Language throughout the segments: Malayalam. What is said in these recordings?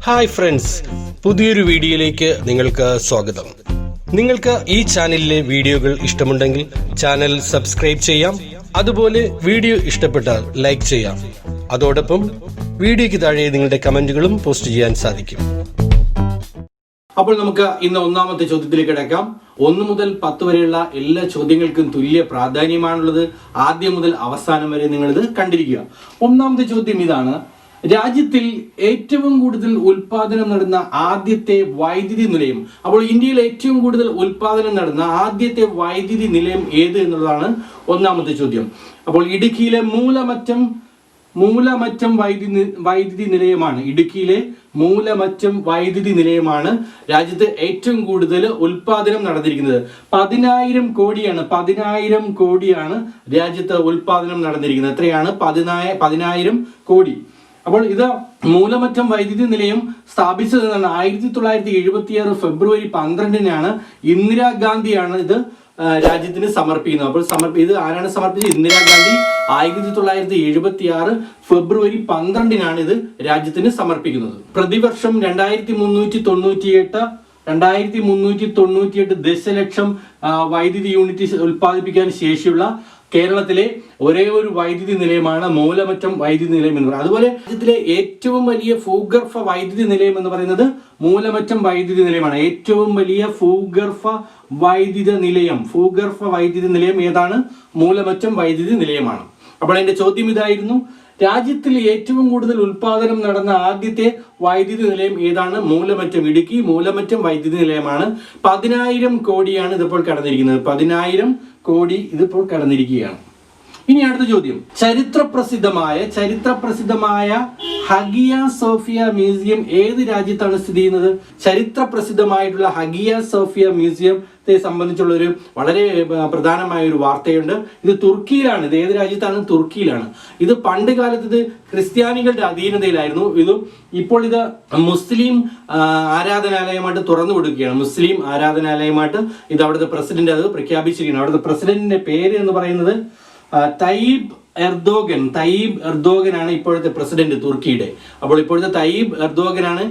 ഹായ് ഫ്രണ്ട്സ്, പുതിയൊരു വീഡിയോയിലേക്ക് നിങ്ങൾക്ക് സ്വാഗതം. നിങ്ങൾക്ക് ഈ ചാനലിലെ വീഡിയോകൾ ഇഷ്ടമുണ്ടെങ്കിൽ ചാനൽ സബ്സ്ക്രൈബ് ചെയ്യാം. അതുപോലെ വീഡിയോ ഇഷ്ടപ്പെട്ടാൽ ലൈക്ക് ചെയ്യാം. അതോടൊപ്പം വീഡിയോയ്ക്ക് താഴെ നിങ്ങളുടെ കമന്റുകളും പോസ്റ്റ് ചെയ്യാൻ സാധിക്കും. അപ്പോൾ നമുക്ക് ഇന്ന് ഒന്നാമത്തെ ചോദ്യത്തിലേക്ക് കിടക്കാം. 1 മുതൽ 10 വരെയുള്ള എല്ലാ ചോദ്യങ്ങൾക്കും തുല്യ പ്രാധാന്യമാണുള്ളത്. ആദ്യം മുതൽ അവസാനം വരെ നിങ്ങളിത് കണ്ടിരിക്കുക. ഒന്നാമത്തെ ചോദ്യം ഇതാണ്: രാജ്യത്തിൽ ഏറ്റവും കൂടുതൽ ഉൽപാദനം നടന്ന ആദ്യത്തെ വൈദ്യുതി നിലയം. അപ്പോൾ ഇന്ത്യയിൽ ഏറ്റവും കൂടുതൽ ഉൽപാദനം നടന്ന ആദ്യത്തെ വൈദ്യുതി നിലയം ഏത് എന്നുള്ളതാണ് ഒന്നാമത്തെ ചോദ്യം. അപ്പോൾ ഇടുക്കിയിലെ മൂലമറ്റം വൈദ്യുതി നിലയമാണ്. ഇടുക്കിയിലെ മൂലമറ്റം വൈദ്യുതി നിലയമാണ് രാജ്യത്ത് ഏറ്റവും കൂടുതൽ ഉൽപാദനം നടന്നിരിക്കുന്നത്. 10,000 കോടിയാണ്. 10,000 കോടിയാണ് രാജ്യത്ത് ഉൽപാദനം നടന്നിരിക്കുന്നത്. എത്രയാണ്? 10,000 കോടി. അപ്പോൾ ഇത് മൂലമറ്റം വൈദ്യുതി നിലയം സ്ഥാപിച്ചത് 1976 ഫെബ്രുവരി 12-നാണ്. ഇന്ദിരാഗാന്ധിയാണ് ഇത് രാജ്യത്തിന് സമർപ്പിക്കുന്നത്. അപ്പോൾ ഇത് ആരാണ് സമർപ്പിച്ചത്? ഇന്ദിരാഗാന്ധി 1976 ഫെബ്രുവരി 12-നാണ് ഇത് രാജ്യത്തിന് സമർപ്പിക്കുന്നത്. പ്രതിവർഷം 2398 ദശലക്ഷം വൈദ്യുതി യൂണിറ്റ് ഉൽപ്പാദിപ്പിക്കാൻ ശേഷിയുള്ള കേരളത്തിലെ ഒരേ ഒരു വൈദ്യുതി നിലയമാണ് മൂലമറ്റം വൈദ്യുതി നിലയം എന്ന് പറയുന്നത്. അതുപോലെ രാജ്യത്തിലെ ഏറ്റവും വലിയ ഭൂഗർഭ വൈദ്യുതി നിലയം എന്ന് പറയുന്നത് മൂലമറ്റം വൈദ്യുതി നിലയമാണ്. ഏറ്റവും വലിയ ഭൂഗർഭ വൈദ്യുതി നിലയം ഏതാണ്? മൂലമറ്റം വൈദ്യുതി നിലയമാണ്. അപ്പോൾ എന്റെ ചോദ്യം ഇതായിരുന്നു: രാജ്യത്തിൽ ഏറ്റവും കൂടുതൽ ഉൽപാദനം നടന്ന ആദ്യത്തെ വൈദ്യുതി നിലയം ഏതാണ്? മൂലമറ്റം. ഇടുക്കി മൂലമറ്റം വൈദ്യുതി നിലയമാണ്. 10,000 കോടിയാണ് ഇതിപ്പോൾ കടന്നിരിക്കുന്നത്. 10,000 കോടി ഇതിപ്പോൾ കടന്നിരിക്കുകയാണ്. ഇനി അടുത്ത ചോദ്യം: ചരിത്ര പ്രസിദ്ധമായ ഹഗിയ സോഫിയ മ്യൂസിയം ഏത് രാജ്യത്താണ് സ്ഥിതി ചെയ്യുന്നത്? ചരിത്ര പ്രസിദ്ധമായിട്ടുള്ള ഹഗിയ സോഫിയ മ്യൂസിയത്തെ സംബന്ധിച്ചുള്ള ഒരു വളരെ പ്രധാനമായ ഒരു വാർത്തയുണ്ട്. ഇത് തുർക്കിയിലാണ്. ഇത് ഏത് രാജ്യത്താണ്? തുർക്കിയിലാണ്. ഇത് പണ്ട് കാലത്ത് ഇത് ക്രിസ്ത്യാനികളുടെ അധീനതയിലായിരുന്നു. ഇപ്പോൾ ഇത് മുസ്ലിം ആരാധനാലയമായിട്ട് തുറന്നു കൊടുക്കുകയാണ്. മുസ്ലിം ആരാധനാലയമായിട്ട് ഇത് അവിടുത്തെ പ്രസിഡന്റ് അത് പ്രഖ്യാപിച്ചിരിക്കുകയാണ്. അവിടുത്തെ പ്രസിഡന്റിന്റെ പേര് എന്ന് പറയുന്നത് തയ്യിബ് എർദോഗൻ ആണ് ഇപ്പോഴത്തെ പ്രസിഡന്റ് തുർക്കിയുടെ. അപ്പോൾ ഇപ്പോഴത്തെ തയ്യിബ് എർദോഗനാണ്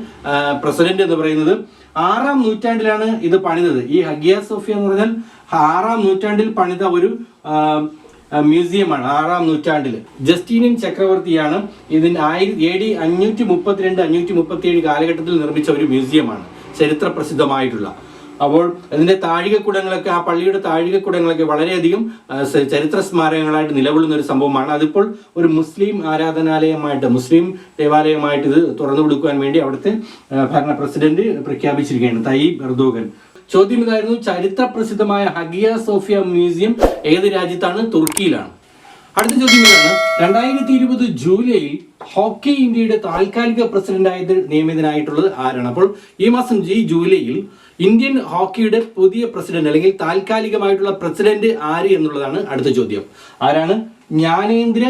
പ്രസിഡന്റ് എന്ന് പറയുന്നത്. 6-ാം നൂറ്റാണ്ടിലാണ് ഇത് പണിതത്. ഈ ഹഗിയ സോഫിയ എന്ന് പറഞ്ഞാൽ 6-ാം നൂറ്റാണ്ടിൽ പണിത ഒരു മ്യൂസിയമാണ്. 6-ാം നൂറ്റാണ്ടിൽ ജസ്റ്റീനിയൻ ചക്രവർത്തിയാണ് ഇതിന് AD 532-537 കാലഘട്ടത്തിൽ നിർമ്മിച്ച ഒരു മ്യൂസിയമാണ്. ചരിത്ര പ്രസിദ്ധമായിട്ടുള്ള. അപ്പോൾ അതിന്റെ താഴികക്കുടങ്ങളൊക്കെ, ആ പള്ളിയുടെ താഴികക്കുടങ്ങളൊക്കെ വളരെയധികം ചരിത്ര സ്മാരകങ്ങളായിട്ട് നിലകൊള്ളുന്ന ഒരു സംഭവമാണ്. അതിപ്പോൾ ഒരു മുസ്ലിം ആരാധനാലയമായിട്ട്, മുസ്ലിം ദേവാലയമായിട്ട് ഇത് തുറന്നു കൊടുക്കുവാൻ വേണ്ടി അവിടുത്തെ ഭരണ പ്രസിഡന്റ് പ്രഖ്യാപിച്ചിരിക്കുകയാണ്, തയ്യിബ് എർദോഗൻ. ചോദ്യം ഇതായിരുന്നു: ചരിത്ര പ്രസിദ്ധമായ ഹഗിയ സോഫിയ മ്യൂസിയം ഏത് രാജ്യത്താണ്? തുർക്കിയിലാണ്. അടുത്ത ചോദ്യം ഇതാണ്: 2020 ജൂലൈയിൽ ഹോക്കി ഇന്ത്യയുടെ താൽക്കാലിക പ്രസിഡന്റായിട്ട് നിയമിതനായിട്ടുള്ളത് ആരാണ്? അപ്പോൾ ഈ മാസം ജൂലൈയിൽ ഇന്ത്യൻ ഹോക്കിയുടെ പുതിയ പ്രസിഡന്റ് അല്ലെങ്കിൽ താൽക്കാലികമായിട്ടുള്ള പ്രസിഡന്റ് ആര് എന്നുള്ളതാണ് അടുത്ത ചോദ്യം. ആരാണ്? ജ്ഞാനേന്ദ്ര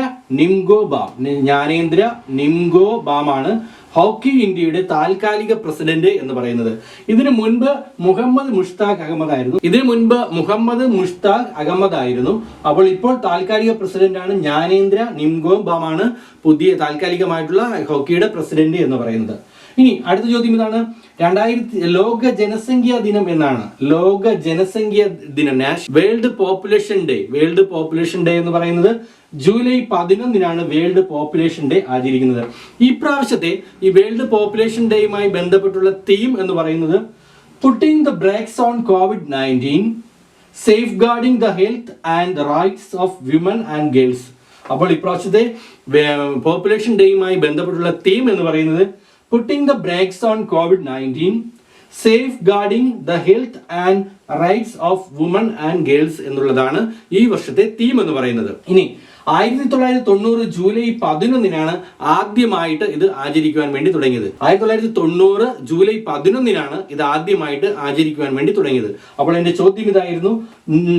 നിംഗോബാമാണ് ഹോക്കി ഇന്ത്യയുടെ താൽക്കാലിക പ്രസിഡന്റ് എന്ന് പറയുന്നത്. ഇതിനു മുൻപ് മുഹമ്മദ് മുഷ്താഖ് അഹമ്മദ് ആയിരുന്നു. അപ്പോൾ ഇപ്പോൾ താൽക്കാലിക പ്രസിഡന്റ് ആണ് ജ്ഞാനേന്ദ്ര നിംഗോബാമാണ് പുതിയ താൽക്കാലികമായിട്ടുള്ള ഹോക്കിയുടെ പ്രസിഡന്റ് എന്ന് പറയുന്നത്. ഇനി അടുത്ത ചോദ്യം ഇതാണ്: ലോക ജനസംഖ്യാ ദിനം എന്നാണ്. ലോക ജനസംഖ്യാ ദിനം, വേൾഡ് പോപ്പുലേഷൻ ഡേ എന്ന് പറയുന്നത് ജൂലൈ 11-നാണ് വേൾഡ് പോപ്പുലേഷൻ ഡേ ആചരിക്കുന്നത്. ഈ പ്രാവശ്യത്തെ ഈ വേൾഡ് പോപ്പുലേഷൻ ഡേയുമായി ബന്ധപ്പെട്ടുള്ള തീം എന്ന് പറയുന്നത് putting the brakes on COVID-19, safeguarding the health and rights of women and girls. അപ്പോൾ ഇപ്രാവശ്യത്തെ പോപ്പുലേഷൻ ഡേയുമായി ബന്ധപ്പെട്ടുള്ള തീം എന്ന് പറയുന്നത് Putting the brakes on COVID-19, safeguarding the health and rights of women and girls എന്നുള്ളതാണ് ഈ വർഷത്തെ തീം എന്ന് പറയുന്നത്. ഇനി 1990 ജൂലൈ 11-നാണ് ആദ്യമായിട്ട് ഇത് ആചരിക്കുവാൻ വേണ്ടി തുടങ്ങിയത്. 1990 ജൂലൈ 11-നാണ് ഇത് ആദ്യമായിട്ട് ആചരിക്കുവാൻ വേണ്ടി തുടങ്ങിയത്. അപ്പോൾ എന്റെ ചോദ്യം ഇതായിരുന്നു: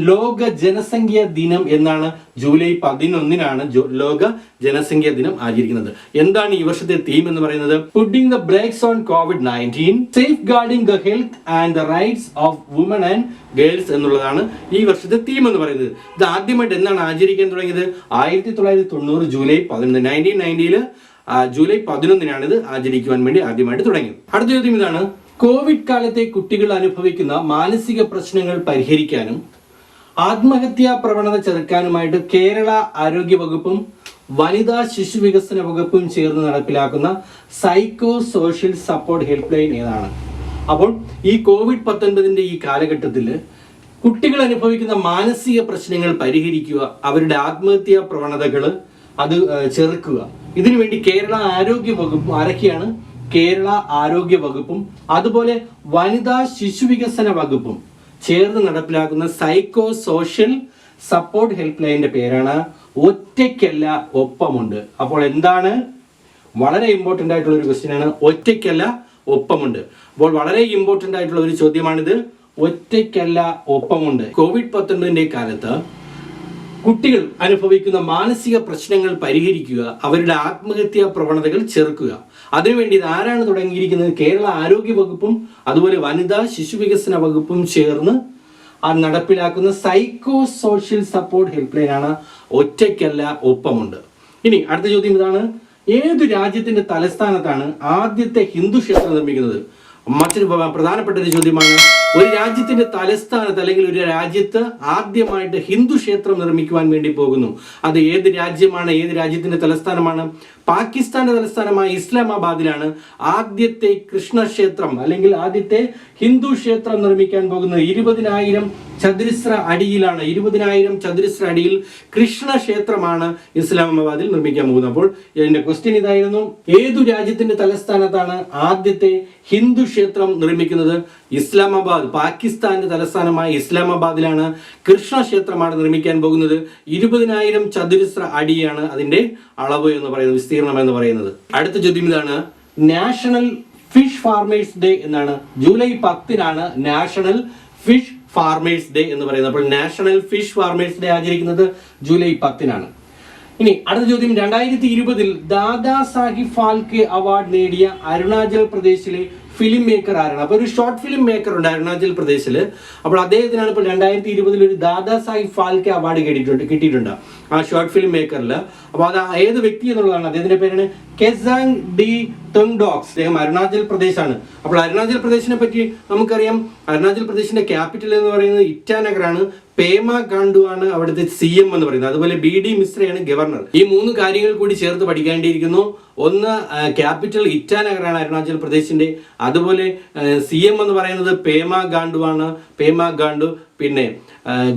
ലോക ജനസംഖ്യാ ദിനം എന്നാണ് ജൂലൈ 11-നാണ് ലോക ജനസംഖ്യാ ദിനം ആചരിക്കുന്നത്. എന്താണ് ഈ വർഷത്തെ തീം എന്ന് പറയുന്നത്? Putting the brakes on COVID-19, safeguarding the health and the rights of women and girls എന്നുള്ളതാണ് ഈ വർഷത്തെ തീം എന്ന് പറയുന്നത്. ഇത് ആദ്യമായിട്ട് എന്നാണ് ആചരിക്കാൻ തുടങ്ങിയത്? 1990 ജൂലൈ 11. 1990 ജൂലൈ 11 ഇത് ആചരിക്കുവാൻ വേണ്ടി ആദ്യമായിട്ട് തുടങ്ങി. അടുത്ത ചോദ്യം ഇതാണ്: കോവിഡ് കാലത്തെ കുട്ടികൾ അനുഭവിക്കുന്ന മാനസിക പ്രശ്നങ്ങൾ പരിഹരിക്കാനും ആത്മഹത്യാ പ്രവണത ചെറുക്കാനുമായിട്ട് കേരള ആരോഗ്യ വകുപ്പും വനിതാ ശിശു വികസന വകുപ്പും ചേർന്ന് നടപ്പിലാക്കുന്ന psycho social support help line ഏതാണ്? അപ്പോൾ ഈ COVID-19 ഈ കാലഘട്ടത്തിൽ കുട്ടികൾ അനുഭവിക്കുന്ന മാനസിക പ്രശ്നങ്ങൾ പരിഹരിക്കുക, അവരുടെ ആത്മഹത്യാ പ്രവണതകൾ അത് ചെറുക്കുക, ഇതിനുവേണ്ടി കേരള ആരോഗ്യ വകുപ്പും ആരൊക്കെയാണ്? കേരള ആരോഗ്യ വകുപ്പും അതുപോലെ വനിതാ ശിശു വികസന വകുപ്പും ചേർന്ന് നടപ്പിലാക്കുന്ന സൈക്കോ സോഷ്യൽ സപ്പോർട്ട് ഹെൽപ്പ് ലൈനിന്റെ പേരാണ് ഒറ്റയ്ക്കല്ല ഒപ്പമുണ്ട്. അപ്പോൾ എന്താണ്? വളരെ ഇമ്പോർട്ടൻ്റ് ആയിട്ടുള്ള ഒരു ക്വസ്റ്റ്യൻ ആണ്. ഒറ്റയ്ക്കല്ല ഒപ്പമുണ്ട്. അപ്പോൾ വളരെ ഇമ്പോർട്ടൻ്റ് ആയിട്ടുള്ള ഒരു ചോദ്യമാണിത്. ഒറ്റയ്ക്കല്ല ഒപ്പമുണ്ട്. COVID-19 കാലത്ത് കുട്ടികൾ അനുഭവിക്കുന്ന മാനസിക പ്രശ്നങ്ങൾ പരിഹരിക്കുക, അവരുടെ ആത്മഹത്യാ പ്രവണതകൾ ചെറുക്കുക, അതിനുവേണ്ടി ഇത് ആരാണ് തുടങ്ങിയിരിക്കുന്നത്? കേരള ആരോഗ്യ വകുപ്പും അതുപോലെ വനിതാ ശിശു വികസന വകുപ്പും ചേർന്ന് നടപ്പിലാക്കുന്ന psycho social support help line ആണ് ഒറ്റയ്ക്കല്ല ഒപ്പമുണ്ട്. ഇനി അടുത്ത ചോദ്യം ഇതാണ്: ഏതു രാജ്യത്തിന്റെ തലസ്ഥാനത്താണ് ആദ്യത്തെ ഹിന്ദു ക്ഷേത്രം നിർമ്മിക്കുന്നത്? മറ്റൊരു പ്രധാനപ്പെട്ട ഒരു ചോദ്യമാണ്. ഒരു രാജ്യത്തിന്റെ തലസ്ഥാനത്ത് അല്ലെങ്കിൽ ഒരു രാജ്യത്ത് ആദ്യമായിട്ട് ഹിന്ദു ക്ഷേത്രം നിർമ്മിക്കുവാൻ വേണ്ടി പോകുന്നു. അത് ഏത് രാജ്യമാണ്? ഏത് രാജ്യത്തിന്റെ തലസ്ഥാനമാണ്? പാകിസ്ഥാന്റെ തലസ്ഥാനമായ ഇസ്ലാമാബാദിലാണ് ആദ്യത്തെ കൃഷ്ണക്ഷേത്രം അല്ലെങ്കിൽ ആദ്യത്തെ ഹിന്ദു ക്ഷേത്രം നിർമ്മിക്കാൻ പോകുന്നത്. 20,000 ചതുരശ്ര അടിയിലാണ്. 20,000 ചതുരശ്ര അടിയിൽ കൃഷ്ണക്ഷേത്രമാണ് ഇസ്ലാമാബാദിൽ നിർമ്മിക്കാൻ പോകുന്നത്. അപ്പോൾ എന്റെ ക്വസ്റ്റ്യൻ ഇതായിരുന്നു: ഏതു രാജ്യത്തിന്റെ തലസ്ഥാനത്താണ് ആദ്യത്തെ ഹിന്ദു ക്ഷേത്രം നിർമ്മിക്കുന്നത്? ഇസ്ലാമാബാദ്, പാകിസ്ഥാന്റെ തലസ്ഥാനമായ ഇസ്ലാമാബാദിലാണ് കൃഷ്ണക്ഷേത്രമാണ് നിർമ്മിക്കാൻ പോകുന്നത്. 20,000 ചതുരശ്ര അടിയാണ് അതിന്റെ അളവ് എന്ന് പറയുന്നത്, വിസ്തീർണം എന്ന് പറയുന്നത്. അടുത്ത ചോദ്യം ഇതാണ്: നാഷണൽ ഫിഷ് ഫാർമേഴ്സ് ഡേ എന്നാണ്. July 10 national fish farmers day എന്ന് പറയുന്നത്. അപ്പോൾ നാഷണൽ ഫിഷ് ഫാർമേഴ്സ് ഡേ ആചരിക്കുന്നത് ജൂലൈ 10. ഇനി അടുത്ത ചോദ്യം: 2020 ദാദാ സാഹിബ് ഫാൽക്കെ അവാർഡ് നേടിയ അരുണാചൽ പ്രദേശിലെ ഫിലിം മേക്കർ ആരാണ്? അപ്പോൾ ഒരു ഷോർട്ട് ഫിലിം മേക്കർ ഉണ്ട് അരുണാചൽ പ്രദേശിൽ. അപ്പോൾ അദ്ദേഹത്തിനാണ് ഇപ്പോൾ 2020 ഒരു ദാദാ സാഹിബ് ഫാൽക്കെ അവാർഡ് കിട്ടിയിട്ടുണ്ട് ആ ഷോർട്ട് ഫിലിം മേക്കറിൽ. അപ്പോൾ അത് ഏത് വ്യക്തി എന്നുള്ളതാണ്. അദ്ദേഹത്തിന്റെ പേരാണ് കെസാങ് ഡി തൊങ്ഡോക്സ്. അദ്ദേഹം അരുണാചൽ പ്രദേശാണ്. അപ്പോൾ അരുണാചൽ പ്രദേശിനെ പറ്റി നമുക്കറിയാം. അരുണാചൽ പ്രദേശിന്റെ ക്യാപിറ്റൽ എന്ന് പറയുന്നത് ഇറ്റാനഗറാണ്. പേമ ഖാണ്ഡു ആണ് അവിടുത്തെ CM എന്ന് പറയുന്നത്. അതുപോലെ BD മിശ്രയാണ് ഗവർണർ. ഈ 3 കാര്യങ്ങൾ കൂടി ചേർത്ത് പഠിക്കേണ്ടിയിരിക്കുന്നു. ഒന്ന്, ക്യാപിറ്റൽ ഇറ്റാനഗറാണ് അരുണാചൽ പ്രദേശിന്റെ. അതുപോലെ CM എന്ന് പറയുന്നത് പേമ ഖാണ്ഡു ആണ്. പേമ ഖാണ്ഡു. പിന്നെ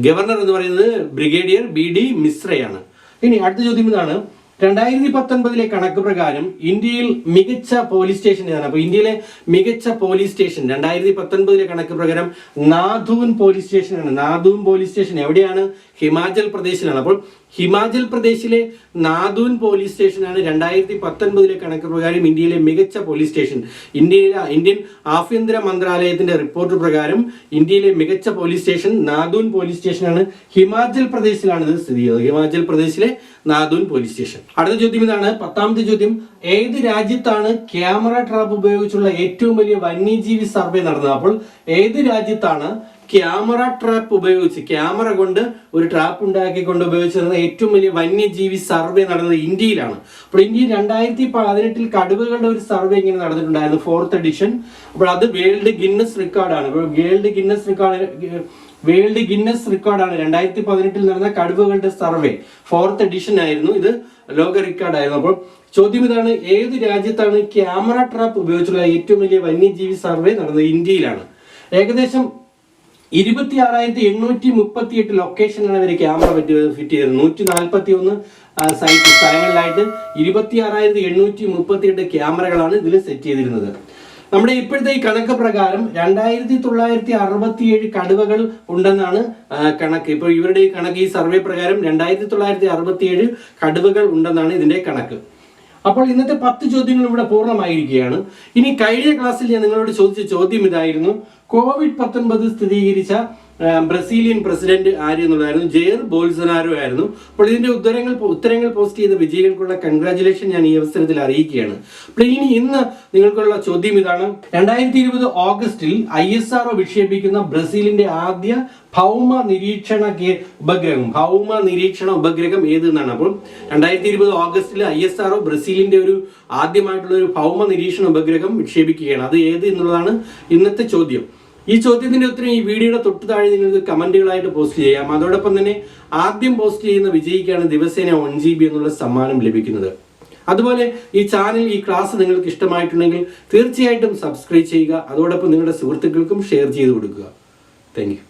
ഗവർണർ എന്ന് പറയുന്നത് ബ്രിഗേഡിയർ BD മിശ്രയാണ്. ഇനി അടുത്ത ചോദ്യം ഇതാണ്: 2019 കണക്ക് പ്രകാരം ഇന്ത്യയിൽ മികച്ച പോലീസ് സ്റ്റേഷൻ ഏതാണ്? അപ്പോൾ ഇന്ത്യയിലെ മികച്ച പോലീസ് സ്റ്റേഷൻ 2019 കണക്ക് പ്രകാരം നാഥൂൻ പോലീസ് സ്റ്റേഷനാണ്. നാഥൂൻ പോലീസ് സ്റ്റേഷൻ എവിടെയാണ്? ഹിമാചൽ പ്രദേശിലാണ്. അപ്പോൾ ഹിമാചൽ പ്രദേശിലെ നാഥൂൻ പോലീസ് സ്റ്റേഷനാണ് 2019 കണക്ക് പ്രകാരം ഇന്ത്യയിലെ മികച്ച പോലീസ് സ്റ്റേഷൻ. ഇന്ത്യൻ ആഭ്യന്തര മന്ത്രാലയത്തിന്റെ റിപ്പോർട്ട് പ്രകാരം ഇന്ത്യയിലെ മികച്ച പോലീസ് സ്റ്റേഷൻ നാഥൂൻ പോലീസ് സ്റ്റേഷനാണ്. ഹിമാചൽ പ്രദേശിലാണ് ഇത് സ്ഥിതി ചെയ്യുന്നത്. ഹിമാചൽ പ്രദേശിലെ നാഥൂൻ പോലീസ് സ്റ്റേഷൻ. അടുത്ത ചോദ്യം ഇതാണ്, 10ാമത്തെ ചോദ്യം: ഏത് രാജ്യത്താണ് ക്യാമറ ട്രാപ്പ് ഉപയോഗിച്ചുള്ള ഏറ്റവും വലിയ വന്യജീവി സർവേ നടന്നത്? അപ്പോൾ ഏത് രാജ്യത്താണ് ക്യാമറ ട്രാപ്പ് ഉപയോഗിച്ച്, ക്യാമറ കൊണ്ട് ഒരു ട്രാപ്പ് ഉണ്ടാക്കിക്കൊണ്ട് ഉപയോഗിച്ചിരുന്ന ഏറ്റവും വലിയ വന്യജീവി സർവേ നടന്നത്? ഇന്ത്യയിലാണ്. അപ്പോൾ ഇന്ത്യയിൽ 2018 കടുവകളുടെ ഒരു സർവേ ഇങ്ങനെ നടന്നിട്ടുണ്ടായിരുന്നു, 4th എഡിഷൻ. അപ്പോൾ അത് വേൾഡ് ഗിന്നസ് റെക്കോർഡാണ്. വേൾഡ് ഗിന്നസ് റെക്കോർഡാണ് 2018 നടന്ന കടുവകളുടെ സർവേ. 4th എഡിഷൻ ആയിരുന്നു ഇത്, ലോക റെക്കോർഡായിരുന്നു. അപ്പോൾ ചോദ്യം ഇതാണ്: ഏത് രാജ്യത്താണ് ക്യാമറ ട്രാപ്പ് ഉപയോഗിച്ചുള്ള ഏറ്റവും വലിയ വന്യജീവി സർവേ നടന്നത്? ഇന്ത്യയിലാണ്. ഏകദേശം 26,838 ലൊക്കേഷനിലാണ് ഇവർ ക്യാമറ ഫിറ്റ് ചെയ്തത്. 141 സ്ഥലങ്ങളിലായിട്ട് 26,838 ക്യാമറകളാണ് ഇതിൽ സെറ്റ് ചെയ്തിരുന്നത്. നമ്മുടെ ഇപ്പോഴത്തെ ഈ കണക്ക് പ്രകാരം 2,967 കടുവകൾ ഉണ്ടെന്നാണ് കണക്ക്. ഇപ്പോൾ ഇവരുടെ ഈ കണക്ക്, ഈ സർവേ പ്രകാരം 2,967 കടുവകൾ ഉണ്ടെന്നാണ് ഇതിന്റെ കണക്ക്. അപ്പോൾ ഇന്നത്തെ 10 ചോദ്യങ്ങൾ ഇവിടെ പൂർണ്ണമായിരിക്കുകയാണ്. ഇനി കഴിഞ്ഞ ക്ലാസ്സിൽ ഞാൻ നിങ്ങളോട് ചോദിച്ച ചോദ്യം ഇതായിരുന്നു: COVID-19 സ്ഥിരീകരിച്ച ബ്രസീലിയൻ പ്രസിഡന്റ് ആര് എന്നുള്ളതായിരുന്നു, ജെയർ ബോൾസനാരോ ആയിരുന്നു. അപ്പോൾ ഇതിന്റെ ഉത്തരങ്ങൾ പോസ്റ്റ് ചെയ്ത വിജയികൾക്കുള്ള കൺഗ്രാജുലേഷൻ ഞാൻ ഈ അവസരത്തിൽ അറിയിക്കുകയാണ്. അപ്പോൾ ഇന്ന് നിങ്ങൾക്കുള്ള ചോദ്യം ഇതാണ്: 2020 ഓഗസ്റ്റിൽ ISRO വിക്ഷേപിക്കുന്ന ബ്രസീലിന്റെ ആദ്യ ഭൗമ നിരീക്ഷണ ഉപഗ്രഹം ഏത് എന്നാണ്. അപ്പോൾ 2020 ഓഗസ്റ്റിൽ ISRO ബ്രസീലിന്റെ ഒരു ആദ്യമായിട്ടുള്ള ഒരു ഭൗമ നിരീക്ഷണ ഉപഗ്രഹം വിക്ഷേപിക്കുകയാണ്. അത് ഏത് എന്നുള്ളതാണ് ഇന്നത്തെ ചോദ്യം. ഈ ചോദ്യത്തിന്റെ ഉത്തരം ഈ വീഡിയോയുടെ തൊട്ട് താഴെ നിങ്ങൾക്ക് കമന്റുകളായിട്ട് പോസ്റ്റ് ചെയ്യാം. അതോടൊപ്പം തന്നെ ആദ്യം പോസ്റ്റ് ചെയ്യുന്ന വിജയിക്കാണ് ദിവസേന 1 GB എന്നുള്ള സമ്മാനം ലഭിക്കുന്നത്. അതുപോലെ ഈ ചാനൽ, ഈ ക്ലാസ് നിങ്ങൾക്ക് ഇഷ്ടമായിട്ടുണ്ടെങ്കിൽ തീർച്ചയായിട്ടും സബ്സ്ക്രൈബ് ചെയ്യുക. അതോടൊപ്പം നിങ്ങളുടെ സുഹൃത്തുക്കൾക്കും ഷെയർ ചെയ്ത് കൊടുക്കുക. Thank you.